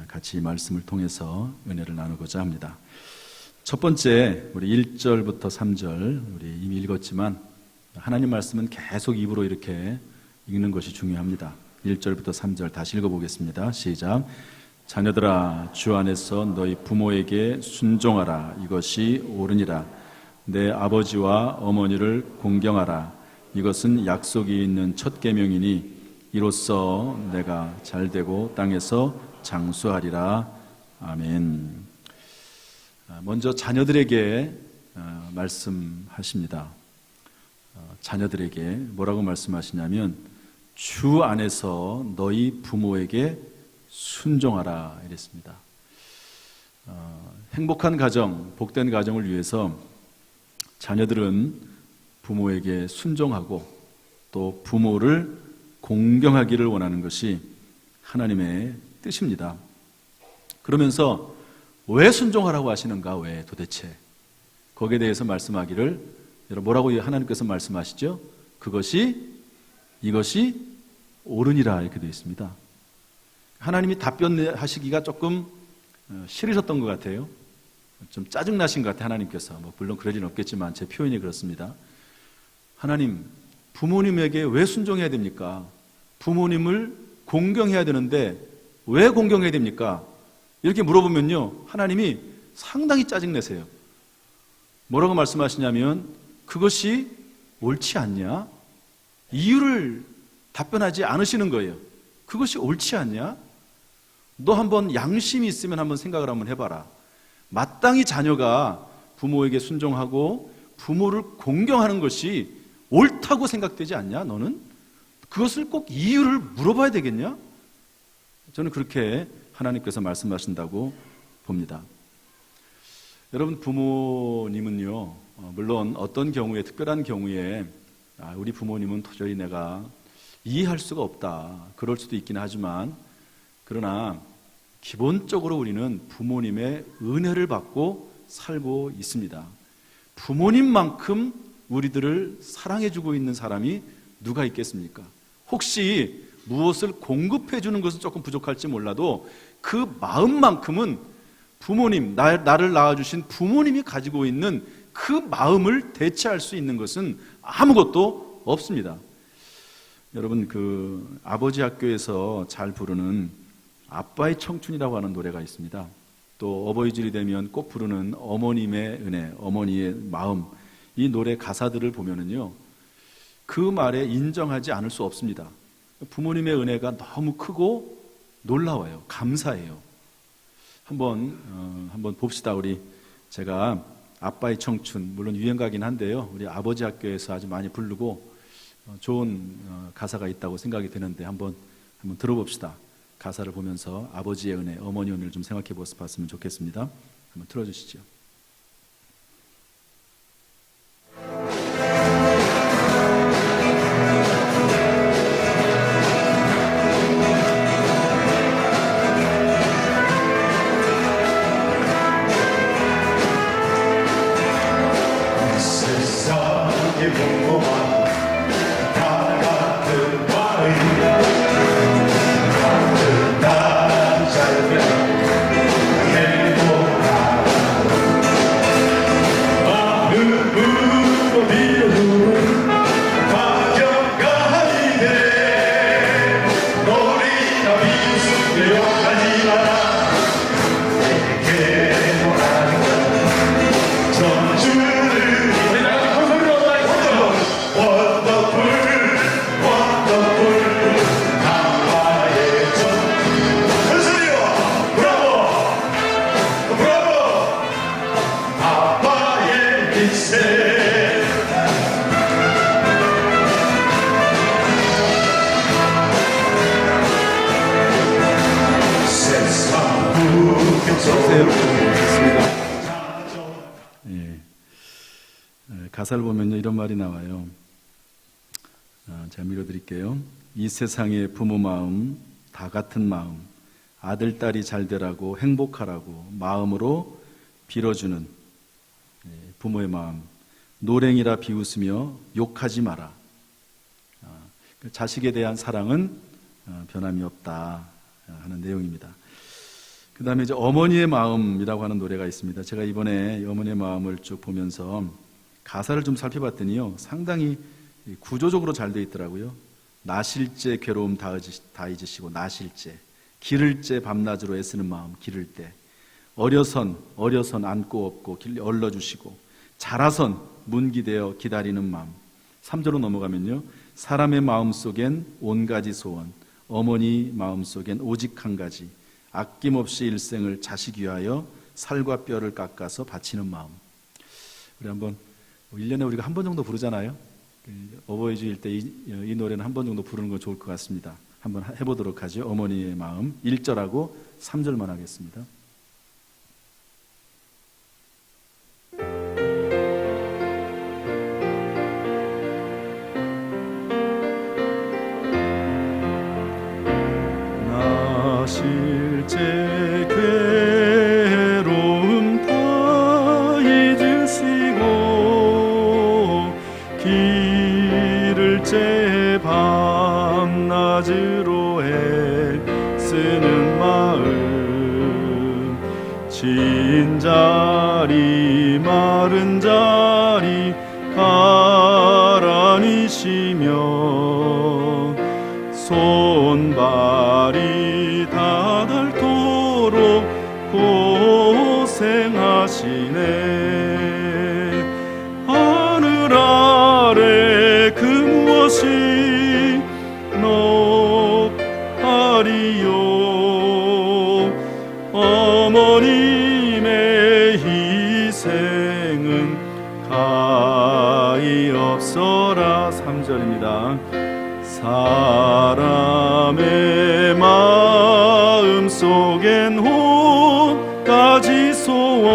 같이 이 말씀을 통해서 은혜를 나누고자 합니다. 첫 번째, 우리 1절부터 3절 우리 이미 읽었지만 하나님 말씀은 계속 입으로 이렇게 읽는 것이 중요합니다. 1절부터 3절 다시 읽어보겠습니다. 시작. 자녀들아, 주 안에서 너희 부모에게 순종하라. 이것이 옳으니라. 내 아버지와 어머니를 공경하라. 이것은 약속이 있는 첫 계명이니 이로써 내가 잘되고 땅에서 장수하리라. 아멘. 먼저 자녀들에게 말씀하십니다. 자녀들에게 뭐라고 말씀하시냐면 주 안에서 너희 부모에게 순종하라 이랬습니다. 행복한 가정, 복된 가정을 위해서 자녀들은 부모에게 순종하고 또 부모를 공경하기를 원하는 것이 하나님의 뜻입니다. 그러면서 왜 순종하라고 하시는가? 왜 도대체? 거기에 대해서 말씀하기를, 여러분 뭐라고 하나님께서 말씀하시죠? 이것이 옳으니라 이렇게 되어 있습니다. 하나님이 답변하시기가 조금 싫으셨던 것 같아요. 좀 짜증나신 것 같아요. 하나님께서. 물론 그럴 일은 없겠지만 제 표현이 그렇습니다. 하나님, 부모님에게 왜 순종해야 됩니까? 부모님을 공경해야 되는데 왜 공경해야 됩니까? 이렇게 물어보면요, 하나님이 상당히 짜증내세요. 뭐라고 말씀하시냐면 그것이 옳지 않냐? 이유를 답변하지 않으시는 거예요. 그것이 옳지 않냐? 너 한번 양심이 있으면 한번 생각을 한번 해봐라. 마땅히 자녀가 부모에게 순종하고 부모를 공경하는 것이 옳다고 생각되지 않냐? 너는? 그것을 꼭 이유를 물어봐야 되겠냐? 저는 그렇게 하나님께서 말씀하신다고 봅니다. 여러분, 부모님은요, 물론 어떤 경우에, 특별한 경우에 우리 부모님은 도저히 내가 이해할 수가 없다, 그럴 수도 있긴 하지만, 그러나 기본적으로 우리는 부모님의 은혜를 받고 살고 있습니다. 부모님만큼 우리들을 사랑해주고 있는 사람이 누가 있겠습니까? 혹시 무엇을 공급해 주는 것은 조금 부족할지 몰라도 그 마음만큼은 부모님, 나를 낳아주신 부모님이 가지고 있는 그 마음을 대체할 수 있는 것은 아무것도 없습니다. 여러분, 그 아버지 학교에서 잘 부르는 아빠의 청춘이라고 하는 노래가 있습니다. 또 어버이질이 되면 꼭 부르는 어머님의 은혜, 어머니의 마음, 이 노래 가사들을 보면은요, 그 말에 인정하지 않을 수 없습니다. 부모님의 은혜가 너무 크고 놀라워요. 감사해요. 한번 봅시다. 제가 아빠의 청춘, 물론 유행가긴 한데요, 우리 아버지 학교에서 아주 많이 부르고 좋은 가사가 있다고 생각이 되는데 한번 들어봅시다. 가사를 보면서 아버지의 은혜, 어머니의 은혜를 좀 생각해 봤으면 좋겠습니다. 한번 틀어주시죠. 가사를 보면요, 이런 말이 나와요. 제가 읽어드릴게요. 이 세상의 부모 마음 다 같은 마음, 아들 딸이 잘 되라고 행복하라고 마음으로 빌어주는 부모의 마음, 노랭이라 비웃으며 욕하지 마라. 자식에 대한 사랑은 변함이 없다 하는 내용입니다. 그 다음에 이제 어머니의 마음이라고 하는 노래가 있습니다. 제가 이번에 어머니의 마음을 쭉 보면서 가사를 좀 살펴봤더니요, 상당히 구조적으로 잘 되어 있더라고요. 나실제 괴로움 다 잊으시고, 나실제 기를 때 밤낮으로 애쓰는 마음, 기를 때 어려선 안고 업고 얼러주시고, 자라선 문기되어 기다리는 마음. 3절로 넘어가면요, 사람의 마음속엔 온 가지 소원, 어머니 마음속엔 오직 한 가지, 아낌없이 일생을 자식 위하여 살과 뼈를 깎아서 바치는 마음. 우리 한번 1년에 우리가 한 번 정도 부르잖아요. 어버이 주일 때 이 노래는 한 번 정도 부르는 거 좋을 것 같습니다. 한번 해보도록 하죠. 어머니의 마음 1절하고 3절만 하겠습니다. 나실제 괴로움 다 잊으시고, 기를 째 밤낮으로 애쓰는 마음, 진 자리 마른 자리 가라니시며, 손발이 다 닳도록 고생하시네. 하늘 아래 그 무엇이 높아리요. 어머님의 희생은 가히 없어라. 3절입니다. 사람의 마음 속엔 온 가지 소원,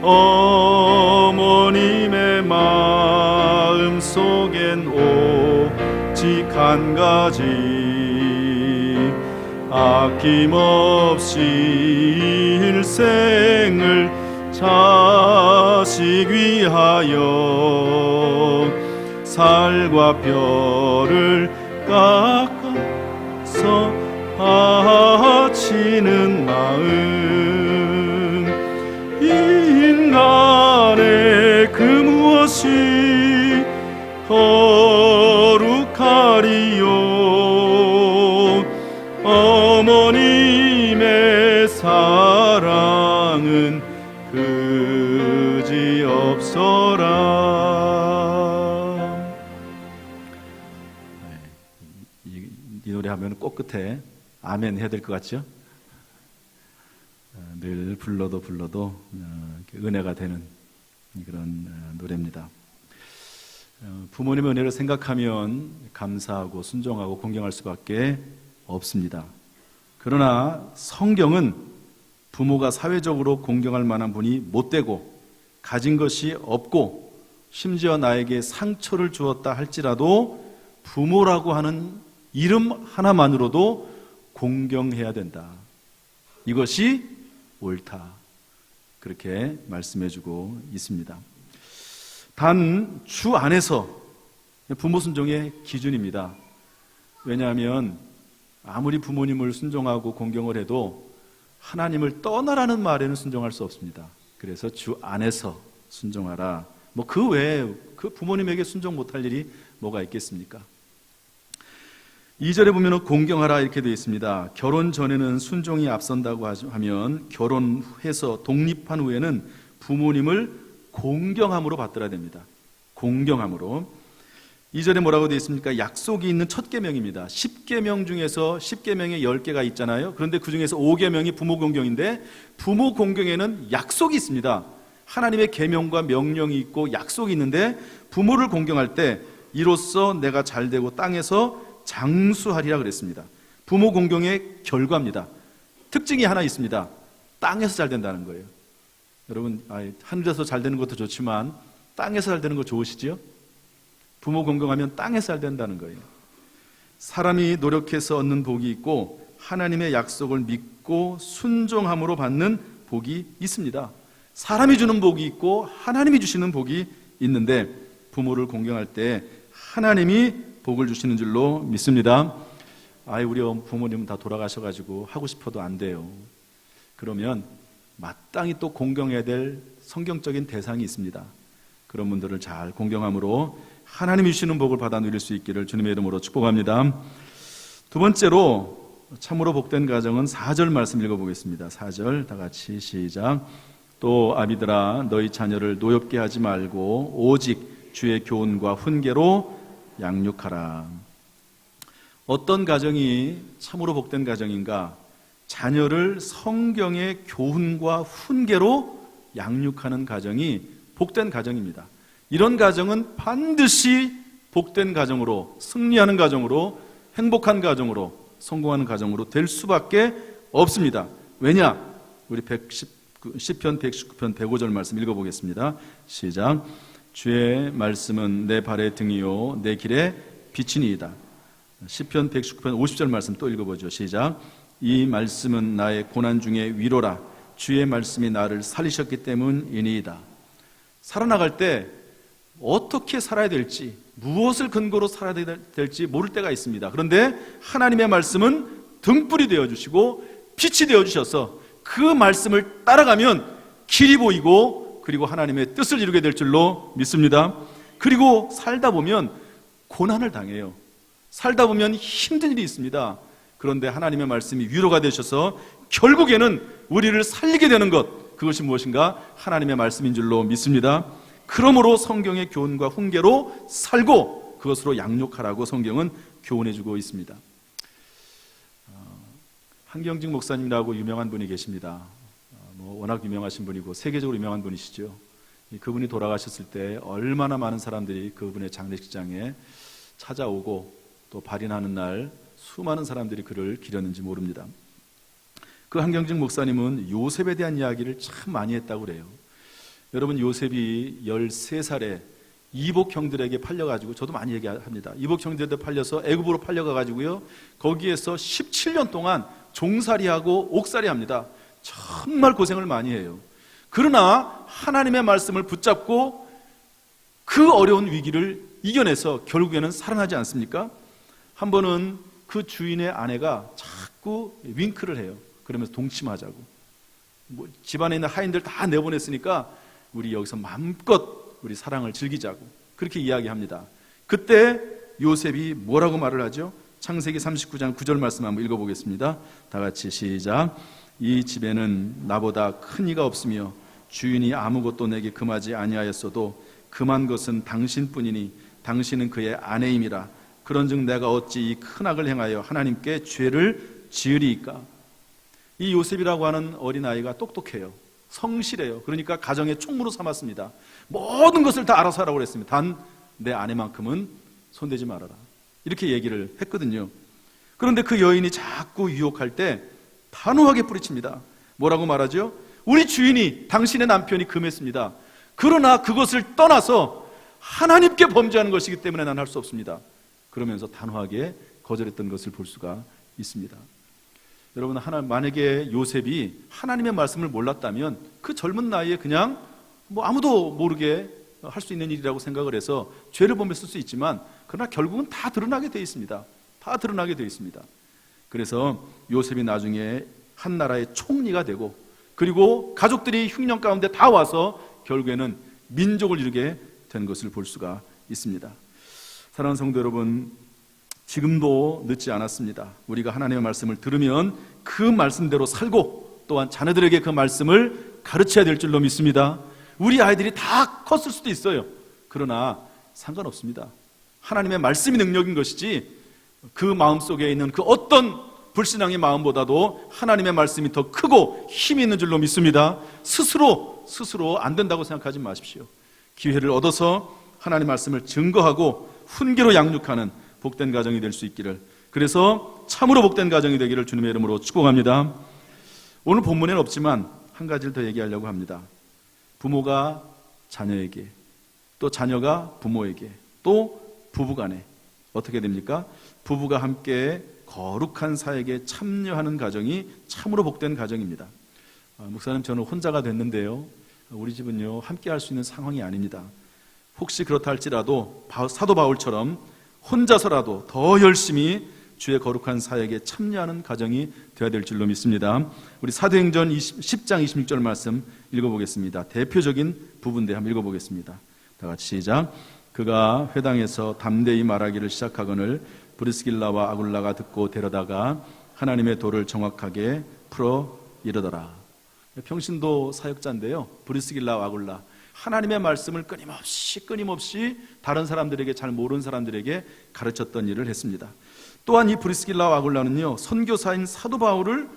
어머님의 마음 속엔 오직 한 가지, 아낌없이 일생을 자식 위하여 살과 뼈를 깎아서 바치는 마음, 인간의 그 무엇이 거룩하리요. 어머님의 사랑은 그지없어라. 이 노래 하면 꼭 끝에 아멘 해야 될 것 같죠? 늘 불러도 은혜가 되는 그런 노래입니다. 부모님의 은혜를 생각하면 감사하고 순종하고 공경할 수밖에 없습니다. 그러나 성경은 부모가 사회적으로 공경할 만한 분이 못되고 가진 것이 없고 심지어 나에게 상처를 주었다 할지라도 부모라고 하는 이름 하나만으로도 공경해야 된다. 이것이 옳다. 그렇게 말씀해주고 있습니다. 단 주 안에서 부모 순종의 기준입니다. 왜냐하면 아무리 부모님을 순종하고 공경을 해도 하나님을 떠나라는 말에는 순종할 수 없습니다. 그래서 주 안에서 순종하라. 그 외에 그 부모님에게 순종 못할 일이 뭐가 있겠습니까? 2절에 보면 공경하라 이렇게 되어 있습니다. 결혼 전에는 순종이 앞선다고 하면 결혼해서 독립한 후에는 부모님을 공경함으로 받들어야 됩니다. 공경함으로. 2절에 뭐라고 되어 있습니까? 약속이 있는 첫 계명입니다. 10계명 중에서 10계명에 10개가 있잖아요. 그런데 그 중에서 5계명이 부모 공경인데, 부모 공경에는 약속이 있습니다. 하나님의 계명과 명령이 있고 약속이 있는데, 부모를 공경할 때 이로써 내가 잘되고 땅에서 장수하리라 그랬습니다. 부모 공경의 결과입니다. 특징이 하나 있습니다. 땅에서 잘 된다는 거예요. 여러분, 하늘에서 잘 되는 것도 좋지만 땅에서 잘 되는 거 좋으시죠? 부모 공경하면 땅에서 잘 된다는 거예요. 사람이 노력해서 얻는 복이 있고 하나님의 약속을 믿고 순종함으로 받는 복이 있습니다. 사람이 주는 복이 있고 하나님이 주시는 복이 있는데, 부모를 공경할 때 하나님이 복을 주시는 줄로 믿습니다. 우리 부모님은 다 돌아가셔가지고 하고 싶어도 안 돼요. 그러면 마땅히 또 공경해야 될 성경적인 대상이 있습니다. 그런 분들을 잘 공경함으로 하나님이 주시는 복을 받아 누릴 수 있기를 주님의 이름으로 축복합니다. 두 번째로 참으로 복된 가정은 4절 말씀 읽어보겠습니다. 4절 다 같이 시작. 또 아비들아 너희 자녀를 노엽게 하지 말고 오직 주의 교훈과 훈계로 양육하라. 어떤 가정이 참으로 복된 가정인가? 자녀를 성경의 교훈과 훈계로 양육하는 가정이 복된 가정입니다. 이런 가정은 반드시 복된 가정으로, 승리하는 가정으로, 행복한 가정으로, 성공하는 가정으로 될 수밖에 없습니다. 왜냐? 우리 시편 119편 105절 말씀 읽어보겠습니다. 시작. 주의 말씀은 내 발의 등이요 내 길의 빛이니이다. 시편 119편 50절 말씀 또 읽어보죠. 시작. 이 말씀은 나의 고난 중에 위로라. 주의 말씀이 나를 살리셨기 때문이니이다. 살아나갈 때 어떻게 살아야 될지, 무엇을 근거로 살아야 될지 모를 때가 있습니다. 그런데 하나님의 말씀은 등불이 되어주시고 빛이 되어주셔서 그 말씀을 따라가면 길이 보이고 그리고 하나님의 뜻을 이루게 될 줄로 믿습니다. 그리고 살다 보면 고난을 당해요. 살다 보면 힘든 일이 있습니다. 그런데 하나님의 말씀이 위로가 되셔서 결국에는 우리를 살리게 되는 것, 그것이 무엇인가? 하나님의 말씀인 줄로 믿습니다. 그러므로 성경의 교훈과 훈계로 살고 그것으로 양육하라고 성경은 교훈해주고 있습니다. 한경직 목사님이라고 유명한 분이 계십니다. 워낙 유명하신 분이고 세계적으로 유명한 분이시죠. 그분이 돌아가셨을 때 얼마나 많은 사람들이 그분의 장례식장에 찾아오고 또 발인하는 날 수많은 사람들이 그를 기렸는지 모릅니다. 그 한경직 목사님은 요셉에 대한 이야기를 참 많이 했다고 그래요. 여러분, 요셉이 13살에 이복 형들에게 팔려가지고, 저도 많이 얘기합니다. 이복 형들한테 팔려서 애굽으로 팔려가가지고요, 거기에서 17년 동안 종살이하고 옥살이합니다. 정말 고생을 많이 해요. 그러나 하나님의 말씀을 붙잡고 그 어려운 위기를 이겨내서 결국에는 살아나지 않습니까? 한 번은 그 주인의 아내가 자꾸 윙크를 해요. 그러면서 동침하자고. 집안에 있는 하인들 다 내보냈으니까 우리 여기서 마음껏 우리 사랑을 즐기자고 그렇게 이야기합니다. 그때 요셉이 뭐라고 말을 하죠? 창세기 39장 9절 말씀 한번 읽어보겠습니다. 다 같이 시작. 이 집에는 나보다 큰 이가 없으며 주인이 아무것도 내게 금하지 아니하였어도 금한 것은 당신뿐이니 당신은 그의 아내임이라. 그런즉 내가 어찌 이 큰 악을 행하여 하나님께 죄를 지으리이까. 이 요셉이라고 하는 어린아이가 똑똑해요. 성실해요. 그러니까 가정의 총무로 삼았습니다. 모든 것을 다 알아서 하라고 그랬습니다. 단 내 아내만큼은 손대지 말아라. 이렇게 얘기를 했거든요. 그런데 그 여인이 자꾸 유혹할 때 단호하게 뿌리칩니다. 뭐라고 말하죠? 우리 주인이, 당신의 남편이 금했습니다. 그러나 그것을 떠나서 하나님께 범죄하는 것이기 때문에 난 할 수 없습니다. 그러면서 단호하게 거절했던 것을 볼 수가 있습니다. 여러분, 만약에 요셉이 하나님의 말씀을 몰랐다면 그 젊은 나이에 그냥 아무도 모르게 할 수 있는 일이라고 생각을 해서 죄를 범했을 수 있지만, 그러나 결국은 다 드러나게 되어 있습니다. 다 드러나게 되어 있습니다. 그래서 요셉이 나중에 한 나라의 총리가 되고, 그리고 가족들이 흉년 가운데 다 와서 결국에는 민족을 이루게 된 것을 볼 수가 있습니다. 사랑하는 성도 여러분, 지금도 늦지 않았습니다. 우리가 하나님의 말씀을 들으면 그 말씀대로 살고 또한 자녀들에게 그 말씀을 가르쳐야 될 줄로 믿습니다. 우리 아이들이 다 컸을 수도 있어요. 그러나 상관없습니다. 하나님의 말씀이 능력인 것이지 그 마음속에 있는 그 어떤 불신앙의 마음보다도 하나님의 말씀이 더 크고 힘이 있는 줄로 믿습니다. 스스로 안 된다고 생각하지 마십시오. 기회를 얻어서 하나님의 말씀을 증거하고 훈계로 양육하는 복된 가정이 될 수 있기를, 그래서 참으로 복된 가정이 되기를 주님의 이름으로 축복합니다. 오늘 본문에는 없지만 한 가지를 더 얘기하려고 합니다. 부모가 자녀에게, 또 자녀가 부모에게, 또 부부간에 어떻게 됩니까? 부부가 함께 거룩한 사역에 참여하는 가정이 참으로 복된 가정입니다. 목사님, 저는 혼자가 됐는데요, 우리 집은요 함께 할 수 있는 상황이 아닙니다. 혹시 그렇다 할지라도 사도 바울처럼 혼자서라도 더 열심히 주의 거룩한 사역에 참여하는 가정이 되어야 될 줄로 믿습니다. 우리 사도행전 10장 26절 말씀 읽어보겠습니다. 대표적인 부분인데 한번 읽어보겠습니다. 다 같이 시작. 그가 회당에서 담대히 말하기를 시작하거늘 브리스길라와 아굴라가 듣고 데려다가 하나님의 도를 정확하게 풀어 이르더라. 평신도 사역자인데요, 브리스길라와 아굴라, 하나님의 말씀을 끊임없이 다른 사람들에게, 잘 모르는 사람들에게 가르쳤던 일을 했습니다. 또한 이 브리스길라와 아굴라는요, 선교사인 사도 바울을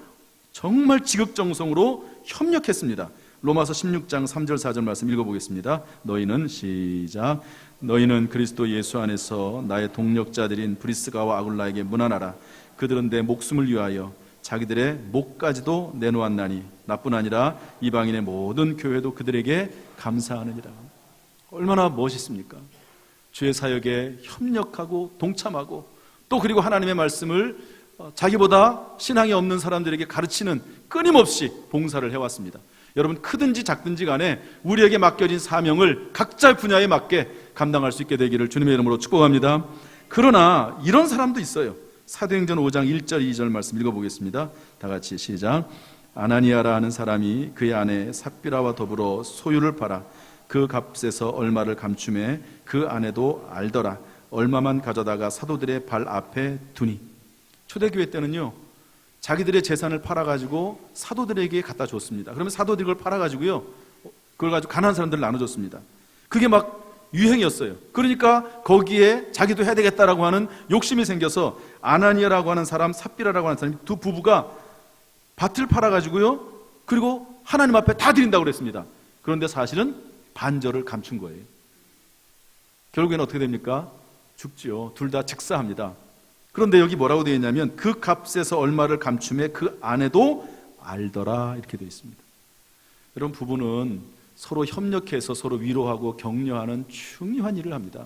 정말 지극정성으로 협력했습니다. 로마서 16장 3절 4절 말씀 읽어보겠습니다. 너희는 시작. 너희는 그리스도 예수 안에서 나의 동력자들인 브리스가와 아굴라에게 문안하라. 그들은 내 목숨을 위하여 자기들의 목까지도 내놓았나니 나뿐 아니라 이방인의 모든 교회도 그들에게 감사하느니라. 얼마나 멋있습니까? 주의 사역에 협력하고 동참하고, 또 그리고 하나님의 말씀을 자기보다 신앙이 없는 사람들에게 가르치는 끊임없이 봉사를 해왔습니다. 여러분, 크든지 작든지 간에 우리에게 맡겨진 사명을 각자 분야에 맞게 감당할 수 있게 되기를 주님의 이름으로 축복합니다. 그러나 이런 사람도 있어요. 사도행전 5장 1절 2절 말씀 읽어보겠습니다. 다 같이 시작. 아나니아라 하는 사람이 그의 아내 삽비라와 더불어 소유를 팔아 그 값에서 얼마를 감춤해 그 아내도 알더라. 얼마만 가져다가 사도들의 발 앞에 두니. 초대교회 때는요, 자기들의 재산을 팔아가지고 사도들에게 갖다 줬습니다. 그러면 사도들이 그걸 팔아가지고요, 그걸 가지고 가난한 사람들을 나눠줬습니다. 그게 막 유행이었어요. 그러니까 거기에 자기도 해야 되겠다라고 하는 욕심이 생겨서 아나니아라고 하는 사람, 삽비라라고 하는 사람, 두 부부가 밭을 팔아가지고요, 그리고 하나님 앞에 다 드린다고 그랬습니다. 그런데 사실은 반절을 감춘 거예요. 결국에는 어떻게 됩니까? 죽지요. 둘 다 즉사합니다. 그런데 여기 뭐라고 되어 있냐면 그 값에서 얼마를 감춤해 그 아내도 알더라, 이렇게 되어 있습니다. 여러분, 부부는 서로 협력해서 서로 위로하고 격려하는 중요한 일을 합니다.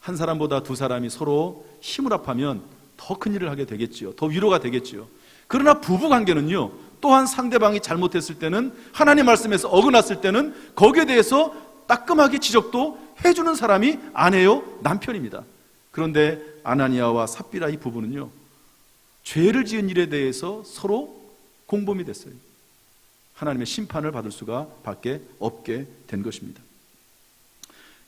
한 사람보다 두 사람이 서로 힘을 합하면 더 큰 일을 하게 되겠지요. 더 위로가 되겠지요. 그러나 부부관계는요, 또한 상대방이 잘못했을 때는, 하나님 말씀에서 어긋났을 때는 거기에 대해서 따끔하게 지적도 해주는 사람이 아내요, 남편입니다. 그런데 아나니아와 삽비라 이 부부는요, 죄를 지은 일에 대해서 서로 공범이 됐어요. 하나님의 심판을 받을 수가 밖에 없게 된 것입니다.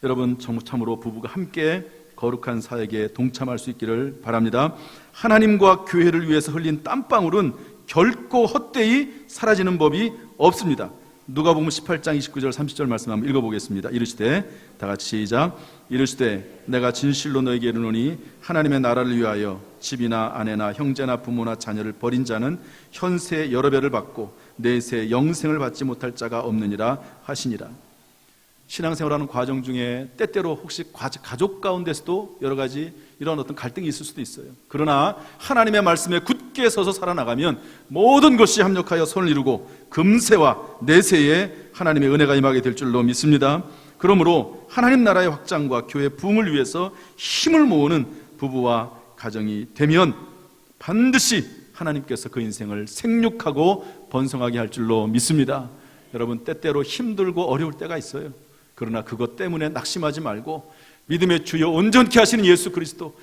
여러분, 참으로 부부가 함께 거룩한 사역에 동참할 수 있기를 바랍니다. 하나님과 교회를 위해서 흘린 땀방울은 결코 헛되이 사라지는 법이 없습니다. 누가복음 18장 29절 30절 말씀 한번 읽어보겠습니다. 이르시되, 다 같이 시작. 이르시되 내가 진실로 너에게 이르노니 하나님의 나라를 위하여 집이나 아내나 형제나 부모나 자녀를 버린 자는 현세 여러 배를 받고 내세 영생을 받지 못할 자가 없느니라 하시니라. 신앙생활하는 과정 중에 때때로 혹시 가족 가운데서도 여러 가지 이런 어떤 갈등이 있을 수도 있어요. 그러나 하나님의 말씀에 굳게 서서 살아나가면 모든 것이 합력하여 선을 이루고 금세와 내세에 하나님의 은혜가 임하게 될 줄로 믿습니다. 그러므로 하나님 나라의 확장과 교회 부흥을 위해서 힘을 모으는 부부와 가정이 되면 반드시 하나님께서 그 인생을 생육하고 번성하게 할 줄로 믿습니다. 여러분, 때때로 힘들고 어려울 때가 있어요. 그러나 그것 때문에 낙심하지 말고 믿음의 주여 온전케 하시는 예수 그리스도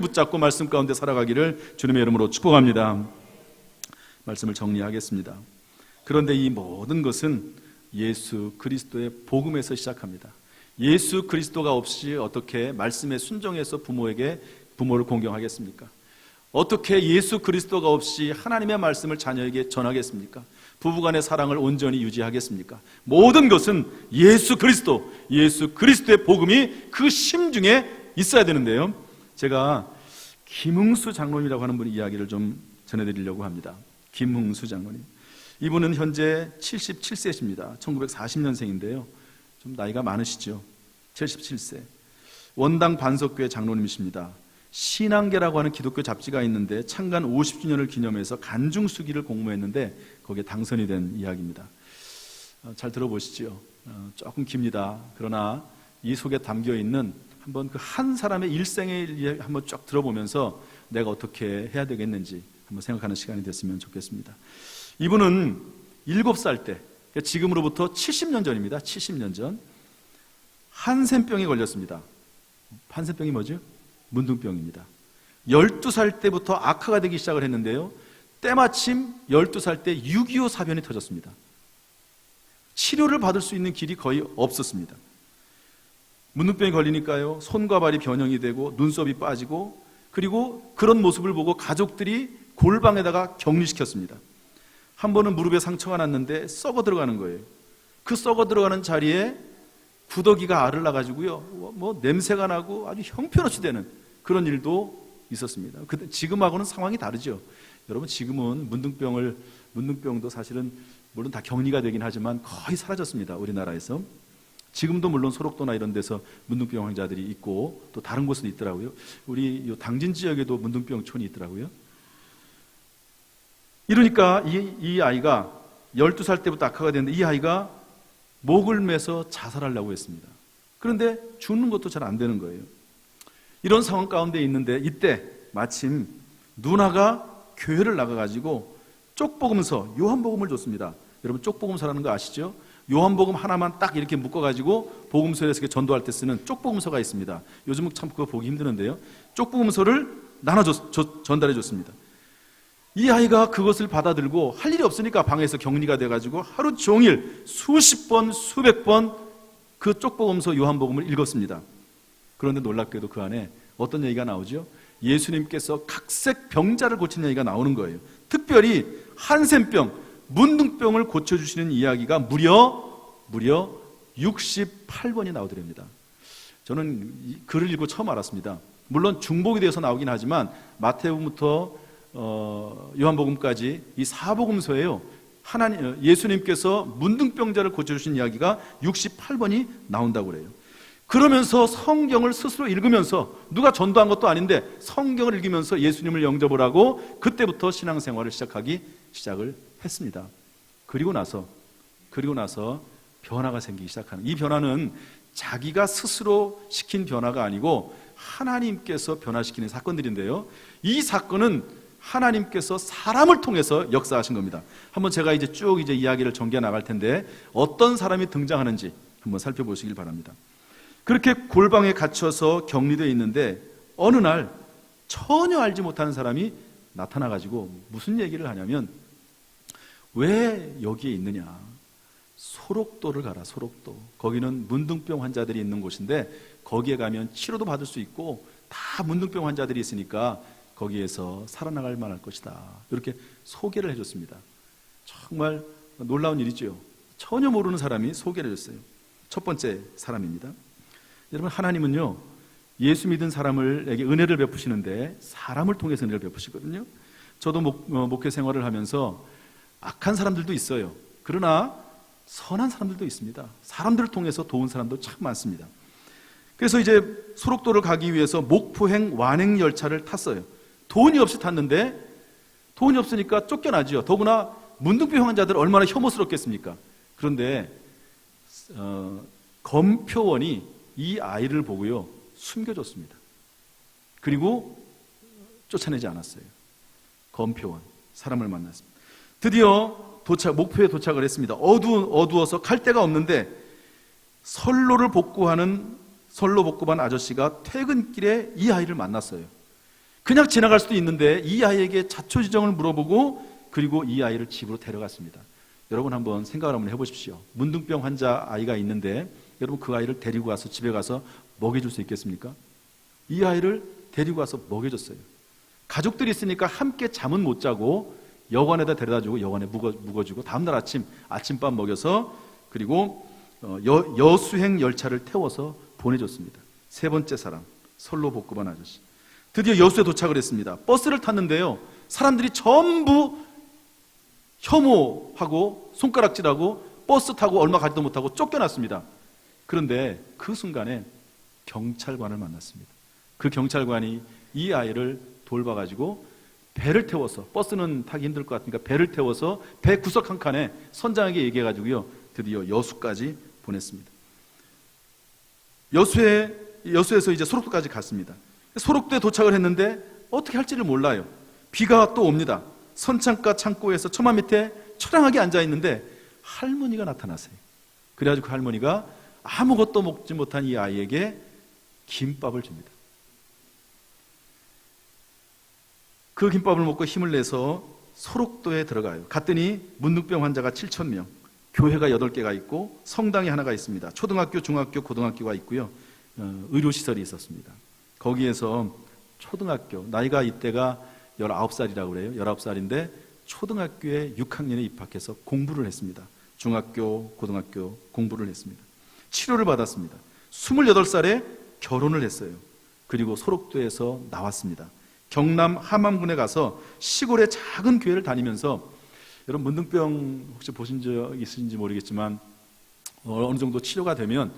붙잡고 말씀 가운데 살아가기를 주님의 이름으로 축복합니다. 말씀을 정리하겠습니다. 그런데 이 모든 것은 예수 그리스도의 복음에서 시작합니다. 예수 그리스도가 없이 어떻게 말씀에 순종해서 부모를 공경하겠습니까? 어떻게 예수 그리스도가 없이 하나님의 말씀을 자녀에게 전하겠습니까? 부부간의 사랑을 온전히 유지하겠습니까? 모든 것은 예수 그리스도의 복음이 그 심중에 있어야 되는데요, 제가 김흥수 장로님이라고 하는 분의 이야기를 좀 전해드리려고 합니다. 김흥수 장로님, 이분은 현재 77세십니다. 1940년생인데요 좀 나이가 많으시죠. 77세, 원당 반석교회 장로님이십니다. 신앙계라고 하는 기독교 잡지가 있는데 창간 50주년을 기념해서 간중수기를 공모했는데 거기에 당선이 된 이야기입니다. 잘 들어보시죠. 조금 깁니다. 그러나 이 속에 담겨있는 한번 그 한 사람의 일생의 이야기 한번 쫙 들어보면서 내가 어떻게 해야 되겠는지 한번 생각하는 시간이 됐으면 좋겠습니다. 이분은 7살 때, 지금으로부터 70년 전입니다. 70년 전 한센병에 걸렸습니다. 한센병이 뭐죠? 문둥병입니다. 12살 때부터 악화가 되기 시작을 했는데요. 때마침 12살 때 6.25 사변이 터졌습니다. 치료를 받을 수 있는 길이 거의 없었습니다. 문둥병이 걸리니까요, 손과 발이 변형이 되고 눈썹이 빠지고, 그리고 그런 모습을 보고 가족들이 골방에다가 격리시켰습니다. 한 번은 무릎에 상처가 났는데 썩어 들어가는 거예요. 그 썩어 들어가는 자리에 구더기가 알을 낳아가지고요, 뭐 냄새가 나고 아주 형편없이 되는 그런 일도 있었습니다. 지금하고는 상황이 다르죠. 여러분, 지금은 문둥병도 사실은 물론 다 격리가 되긴 하지만 거의 사라졌습니다. 우리나라에서. 지금도 물론 소록도나 이런 데서 문둥병 환자들이 있고 또 다른 곳은 있더라고요. 우리 당진 지역에도 문둥병촌이 있더라고요. 이러니까 이 아이가 12살 때부터 악화가 됐는데 이 아이가 목을 매서 자살하려고 했습니다. 그런데 죽는 것도 잘 안 되는 거예요. 이런 상황 가운데 있는데 이때 마침 누나가 교회를 나가가지고 쪽복음서, 요한복음을 줬습니다. 여러분, 쪽복음서라는 거 아시죠? 요한복음 하나만 딱 이렇게 묶어가지고 복음서에서 전도할 때 쓰는 쪽복음서가 있습니다. 요즘은 참 그거 보기 힘드는데요. 쪽복음서를 전달해 줬습니다. 이 아이가 그것을 받아들고 할 일이 없으니까 방에서 격리가 돼가지고 하루 종일 수십 번, 수백 번 그 쪽복음서 요한복음을 읽었습니다. 그런데 놀랍게도 그 안에 어떤 얘기가 나오죠? 예수님께서 각색 병자를 고친 얘기가 나오는 거예요. 특별히 한센병, 문둥병을 고쳐주시는 이야기가 무려 68번이 나오더랍니다. 저는 이 글을 읽고 처음 알았습니다. 물론 중복이 되어서 나오긴 하지만 마태복음부터 요한복음까지 이 사복음서에요, 예수님께서 문둥병자를 고쳐주신 이야기가 68번이 나온다고 그래요. 그러면서 성경을 스스로 읽으면서, 누가 전도한 것도 아닌데 성경을 읽으면서 예수님을 영접을 하고 그때부터 신앙생활을 시작을 했습니다. 그리고 나서 변화가 생기기 시작하는, 이 변화는 자기가 스스로 시킨 변화가 아니고 하나님께서 변화시키는 사건들인데요, 이 사건은 하나님께서 사람을 통해서 역사하신 겁니다. 한번 제가 이제 쭉 이야기를 전개해 나갈 텐데 어떤 사람이 등장하는지 한번 살펴보시길 바랍니다. 그렇게 골방에 갇혀서 격리되어 있는데 어느 날 전혀 알지 못하는 사람이 나타나가지고 무슨 얘기를 하냐면, 왜 여기에 있느냐, 소록도를 가라. 소록도, 거기는 문둥병 환자들이 있는 곳인데 거기에 가면 치료도 받을 수 있고 다 문둥병 환자들이 있으니까 거기에서 살아나갈 만할 것이다. 이렇게 소개를 해줬습니다. 정말 놀라운 일이죠. 전혀 모르는 사람이 소개를 해줬어요. 첫 번째 사람입니다. 여러분, 하나님은요, 예수 믿은 사람에게 은혜를 베푸시는데 사람을 통해서 은혜를 베푸시거든요. 저도 목회 생활을 하면서 악한 사람들도 있어요. 그러나 선한 사람들도 있습니다. 사람들을 통해서 도운 사람도 참 많습니다. 그래서 이제 소록도를 가기 위해서 목포행 완행 열차를 탔어요. 돈이 없이 탔는데 돈이 없으니까 쫓겨나죠. 더구나 문둥병 환자들 얼마나 혐오스럽겠습니까? 그런데 검표원이 이 아이를 보고요, 숨겨줬습니다. 그리고 쫓아내지 않았어요. 검표원, 사람을 만났습니다. 드디어 목포에 도착을 했습니다. 어두워서 갈 데가 없는데 선로 복구반 아저씨가 퇴근길에 이 아이를 만났어요. 그냥 지나갈 수도 있는데 이 아이에게 자초지종을 물어보고 그리고 이 아이를 집으로 데려갔습니다. 여러분, 한번 생각을 한번 해보십시오. 문둥병 환자 아이가 있는데 여러분, 그 아이를 데리고 가서 집에 가서 먹여줄 수 있겠습니까? 이 아이를 데리고 가서 먹여줬어요. 가족들이 있으니까 함께 잠은 못 자고 여관에다 데려다주고 여관에 묵어주고 다음날 아침밥 먹여서 그리고 여수행 열차를 태워서 보내줬습니다. 세 번째 사람, 선로 복구반 아저씨. 드디어 여수에 도착을 했습니다. 버스를 탔는데요, 사람들이 전부 혐오하고 손가락질하고 버스 타고 얼마 가지도 못하고 쫓겨났습니다. 그런데 그 순간에 경찰관을 만났습니다. 그 경찰관이 이 아이를 돌봐가지고 배를 태워서, 버스는 타기 힘들 것 같으니까 배를 태워서 배 구석 한 칸에 선장에게 얘기해가지고요, 드디어 여수까지 보냈습니다. 여수에서 이제 소록도까지 갔습니다. 소록도에 도착을 했는데 어떻게 할지를 몰라요. 비가 또 옵니다. 선창가 창고에서 처마 밑에 처량하게 앉아있는데 할머니가 나타나세요. 그래가지고 그 할머니가 아무것도 먹지 못한 이 아이에게 김밥을 줍니다. 그 김밥을 먹고 힘을 내서 소록도에 들어가요. 갔더니 문둥병 환자가 7,000명, 교회가 8개가 있고 성당이 하나가 있습니다. 초등학교, 중학교, 고등학교가 있고요. 의료시설이 있었습니다. 거기에서 초등학교, 나이가 이때가 19살이라고 그래요. 19살인데 초등학교에 6학년에 입학해서 공부를 했습니다. 중학교, 고등학교 공부를 했습니다. 치료를 받았습니다. 28살에 결혼을 했어요. 그리고 소록도에서 나왔습니다. 경남 함안군에 가서 시골의 작은 교회를 다니면서, 여러분 문둥병 혹시 보신 적 있으신지 모르겠지만 어느 정도 치료가 되면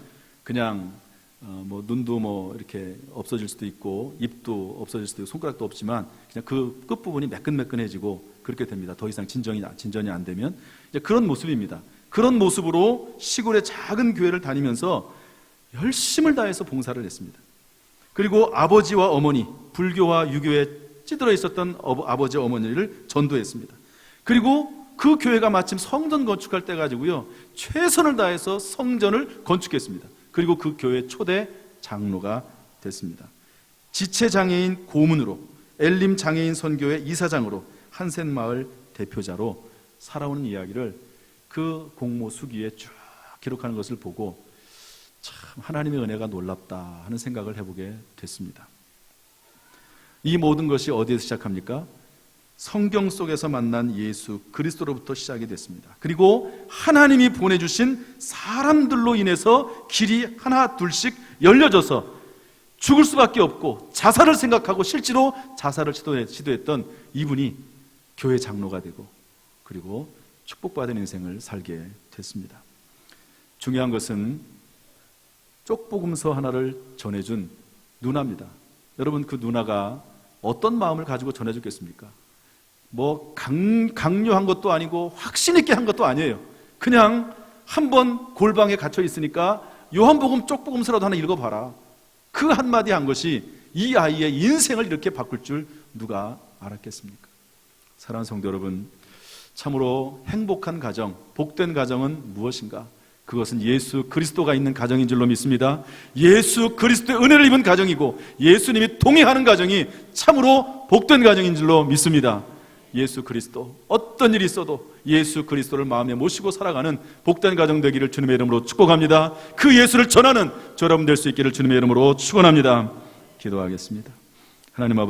그냥 뭐 눈도 뭐 이렇게 없어질 수도 있고 입도 없어질 수도 있고 손가락도 없지만 그냥 그 끝부분이 매끈매끈해지고 그렇게 됩니다. 더 이상 진전이 안 되면 이제 그런 모습입니다. 그런 모습으로 시골의 작은 교회를 다니면서 열심을 다해서 봉사를 했습니다. 그리고 아버지와 어머니, 불교와 유교에 찌들어 있었던 아버지와 어머니를 전도했습니다. 그리고 그 교회가 마침 성전 건축할 때 가지고요, 최선을 다해서 성전을 건축했습니다. 그리고 그 교회 초대 장로가 됐습니다. 지체장애인 고문으로, 엘림 장애인 선교회 이사장으로, 한센마을 대표자로 살아오는 이야기를 그 공모 수기에 쭉 기록하는 것을 보고 참 하나님의 은혜가 놀랍다 하는 생각을 해보게 됐습니다. 이 모든 것이 어디에서 시작합니까? 성경 속에서 만난 예수 그리스도로부터 시작이 됐습니다. 그리고 하나님이 보내주신 사람들로 인해서 길이 하나 둘씩 열려져서 죽을 수밖에 없고 자살을 생각하고 실제로 자살을 시도했던 이분이 교회 장로가 되고 그리고 축복받은 인생을 살게 됐습니다. 중요한 것은 쪽복음서 하나를 전해준 누나입니다. 여러분, 그 누나가 어떤 마음을 가지고 전해줬겠습니까? 뭐 강요한 것도 아니고 확신 있게 한 것도 아니에요. 그냥 한번 골방에 갇혀 있으니까 요한복음 쪽복음서라도 하나 읽어봐라. 그 한마디 한 것이 이 아이의 인생을 이렇게 바꿀 줄 누가 알았겠습니까? 사랑하는 성도 여러분, 참으로 행복한 가정, 복된 가정은 무엇인가? 그것은 예수 그리스도가 있는 가정인 줄로 믿습니다. 예수 그리스도의 은혜를 입은 가정이고 예수님이 동행하는 가정이 참으로 복된 가정인 줄로 믿습니다. 예수 그리스도, 어떤 일이 있어도 예수 그리스도를 마음에 모시고 살아가는 복된 가정 되기를 주님의 이름으로 축복합니다. 그 예수를 전하는 저 여러분 될 수 있기를 주님의 이름으로 축원합니다. 기도하겠습니다. 하나님 아버지,